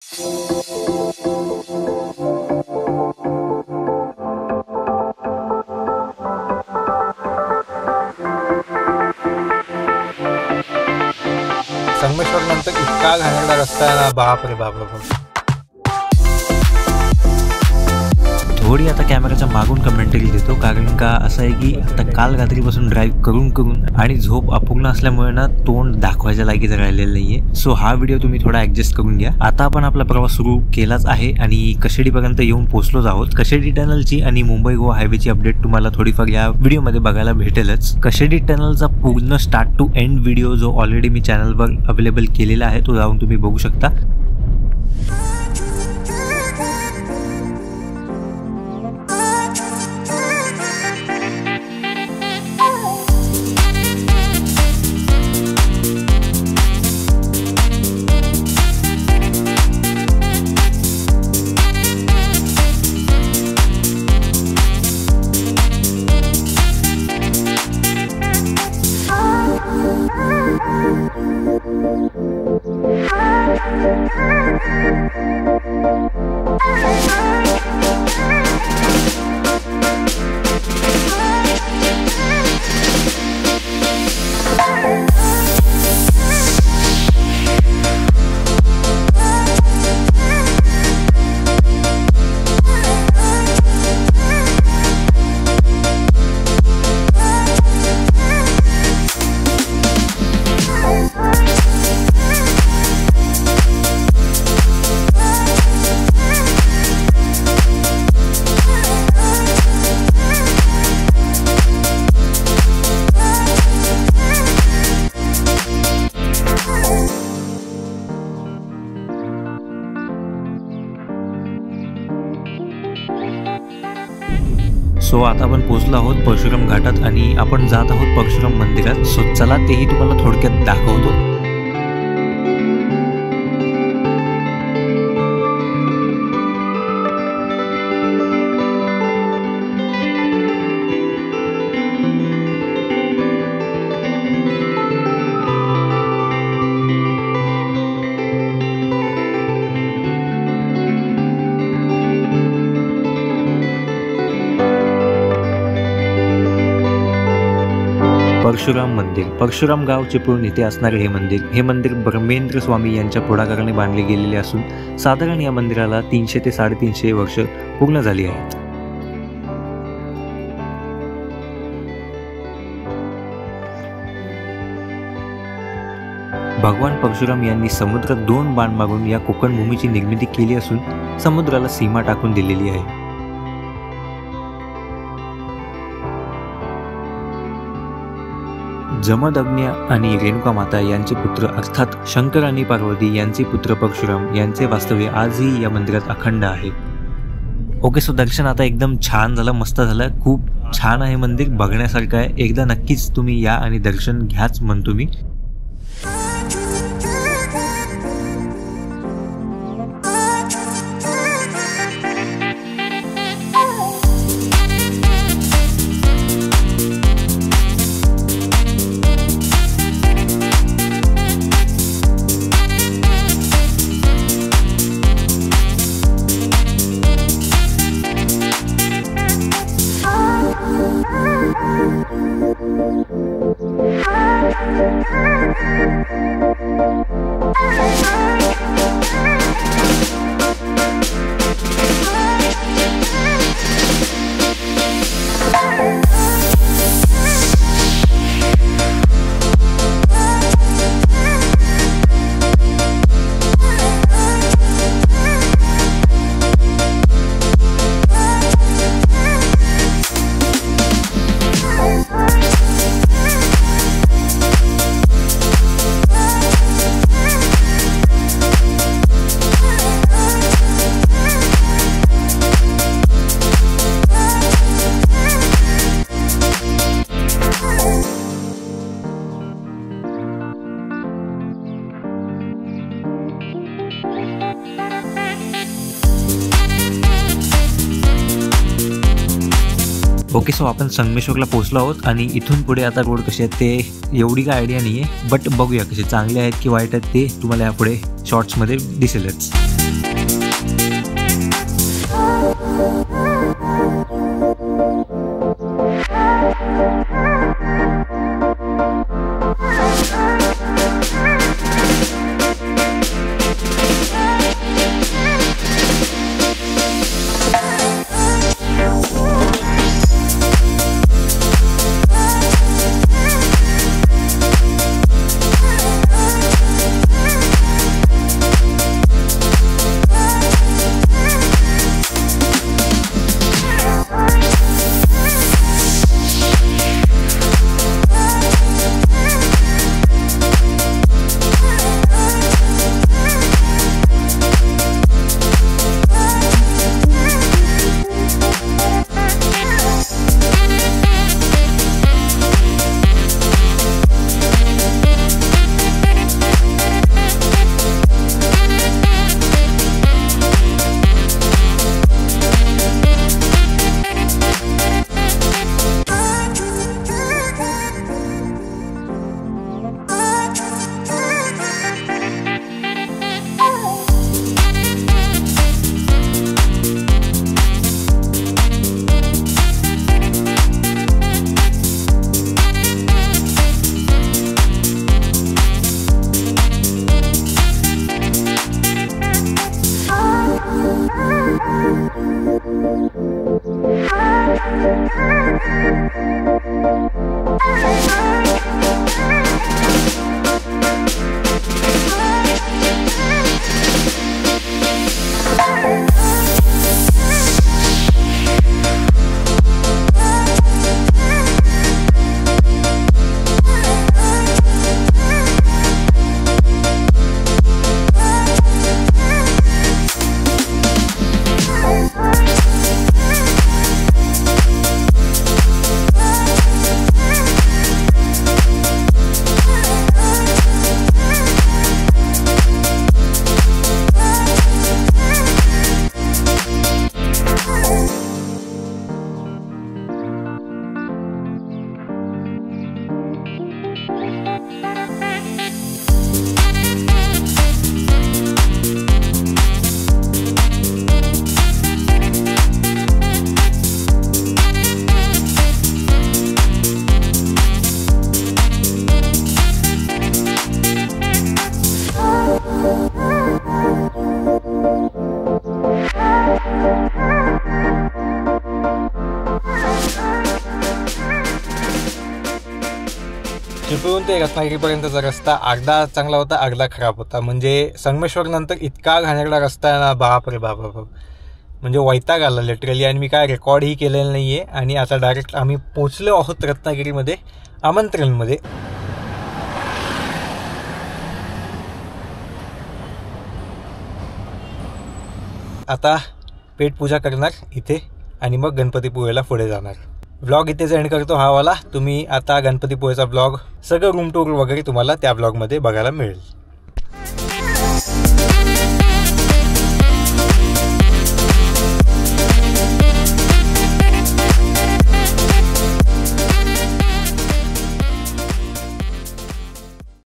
संगमेश्वर नंतर इतका घाणेरडा रस्ता आहे ना, बाप रे बाप रे. थोडी आता कॅमेराच्या मागून कमेंटरी देतो, कारण का असं आहे की आता काल रात्रीपासून ड्राईव्ह करून आणि झोप अपूर्ण असल्यामुळे ना तोंड दाखवायच्या लायकीचं राहिलेलं नाहीये. सो हा व्हिडिओ तुम्ही थोडा ऍडजस्ट करून घ्या. आता आपण आपला प्रवास सुरू केलाच आहे आणि कशेडीपर्यंत येऊन पोहोचलोच आहोत. कशेडी टनलची आणि मुंबई गोवा हायवेची अपडेट तुम्हाला थोडीफार या व्हिडिओमध्ये बघायला भेटेलच. कशेडी टनलचा पूर्ण स्टार्ट टू एंड व्हिडिओ जो ऑलरेडी मी चॅनलवर अवेलेबल केलेला आहे तो जाऊन तुम्ही बघू शकता. सो आता आपण पोहोचलो आहोत परशुराम घाटात आणि आपण जात आहोत परशुराम मंदिरात. सो चला तेही तुम्हाला थोडक्यात दाखवतो. परशुराम मंदिर, परशुराम गाव चिपळूण इथे असणारे हे मंदिर ब्रह्मेंद्र स्वामी यांच्या पुढाकाराने बांधले गेलेले असून साधारण या मंदिराला 300 ते 350 वर्ष पूर्ण झाली आहेत. भगवान परशुराम यांनी समुद्रात 2 बाण मारून या कोकण भूमीची निर्मिती केली असून समुद्राला सीमा टाकून दिलेली आहे. जमदग्नी आणि रेणुका माता यांचे पुत्र अर्थात शंकर आणि पार्वती यांचे पुत्र परशुराम यांचे वास्तव्य आजही या मंदिरात अखंड आहे. ओके, सो दर्शन आता एकदम छान झालं, मस्त झालं, खूप छान आहे मंदिर, बघण्यासारखं आहे. एकदा नक्कीच तुम्ही या आणि दर्शन घ्याच म्हणतो मी. ओके, सो आपण संगमेश्वरला पोहोचलो आहोत आणि इथून पुढे आता रोड कसे आहेत ते एवढी काय आयडिया नाही आहे, बट बघूया कसे चांगले आहेत की वाईट आहेत ते तुम्हाला यापुढे शॉर्ट्समध्ये दिसेलच. चिपळूण ते रत्नागिरीपर्यंतचा रस्ता अर्धा चांगला होता, अर्धा खराब होता. म्हणजे संगमेश्वर नंतर इतका घाणेरडा रस्ता आहे ना, बाप रे बाप बाप, म्हणजे वैताग आला लिटरली. आणि मी काय रेकॉर्डही केलेलं नाही आहे. आणि आता डायरेक्ट आम्ही पोचलो आहोत रत्नागिरीमध्ये आमंत्रणमध्ये. आता पेटपूजा करणार इथे आणि मग गणपतीपुळेला पुढे जाणार. व्लॉग इथेच एंड करतो हा वाला. तुम्ही आता गणपतीपुळेचा ब्लॉग, सगळं रूम टूर वगैरे तुम्हाला त्या ब्लॉगमध्ये बघायला मिळेल.